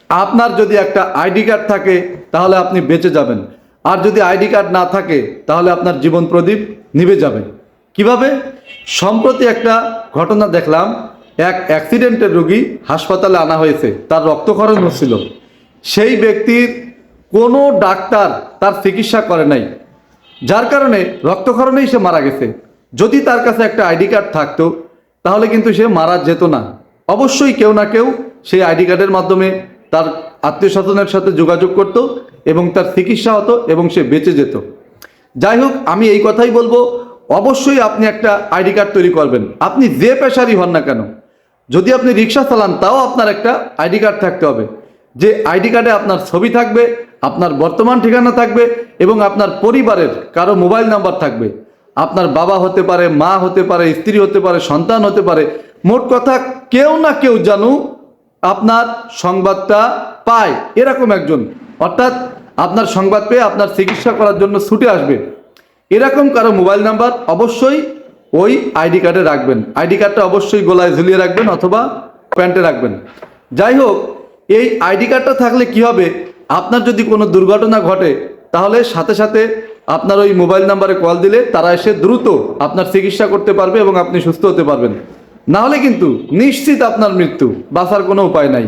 আপনার যদি একটা আইডি কার্ড থাকে তাহলে আপনি বেঁচে যাবেন, আর যদি আইডি কার্ড না থাকে তাহলে আপনার জীবন প্রদীপ নিভে যাবে। কিভাবে? সম্প্রতি একটা ঘটনা দেখলাম, এক অ্যাক্সিডেন্টের রোগী হাসপাতালে আনা হয়েছে, তার রক্তক্ষরণ হচ্ছিল। সেই ব্যক্তির কোনো ডাক্তার তার চিকিৎসা করে নাই, যার কারণে রক্তক্ষরণেই সে মারা গেছে। যদি তার কাছে একটা আইডি কার্ড থাকতো তাহলে কিন্তু সে মারা যেত না। অবশ্যই কেউ না কেউ সেই আইডি কার্ডের মাধ্যমে তার আত্মীয় স্বজনের সাথে যোগাযোগ করত এবং তার চিকিৎসা হতো এবং সে বেঁচে যেত। যাই হোক, আমি এই কথাই বলবো, অবশ্যই আপনি একটা আইডি কার্ড তৈরি করবেন। আপনি যে পেশারই হন না কেন, যদি আপনি রিক্সা চালান তাও আপনার একটা আইডি কার্ড থাকতে হবে, যে আইডি কার্ডে আপনার ছবি থাকবে, আপনার বর্তমান ঠিকানা থাকবে এবং আপনার পরিবারের কারো মোবাইল নাম্বার থাকবে। আপনার বাবা হতে পারে, মা হতে পারে, স্ত্রী হতে পারে, সন্তান হতে পারে। মোট কথা, কেউ না কেউ জানু আপনার সংবাদটা পায় এরকম একজন, অর্থাৎ আপনার সংবাদ পেয়ে আপনার চিকিৎসা করার জন্য ছুটে আসবে, এরকম কারো মোবাইল নাম্বার অবশ্যই ওই আইডি কার্ডে রাখবেন। আইডি কার্ডটা অবশ্যই গলায় ঝুলিয়ে রাখবেন অথবা প্যান্টে রাখবেন। যাই হোক, এই আইডি কার্ডটা থাকলে কি হবে, আপনার যদি কোনো দুর্ঘটনা ঘটে তাহলে সাথে সাথে আপনার ওই মোবাইল নাম্বারে কল দিলে তারা এসে দ্রুত আপনার চিকিৎসা করতে পারবে এবং আপনি সুস্থ হতে পারবেন। না হলে কিন্তু নিশ্চিত আপনার মৃত্যু, বাঁচার কোনো উপায় নাই।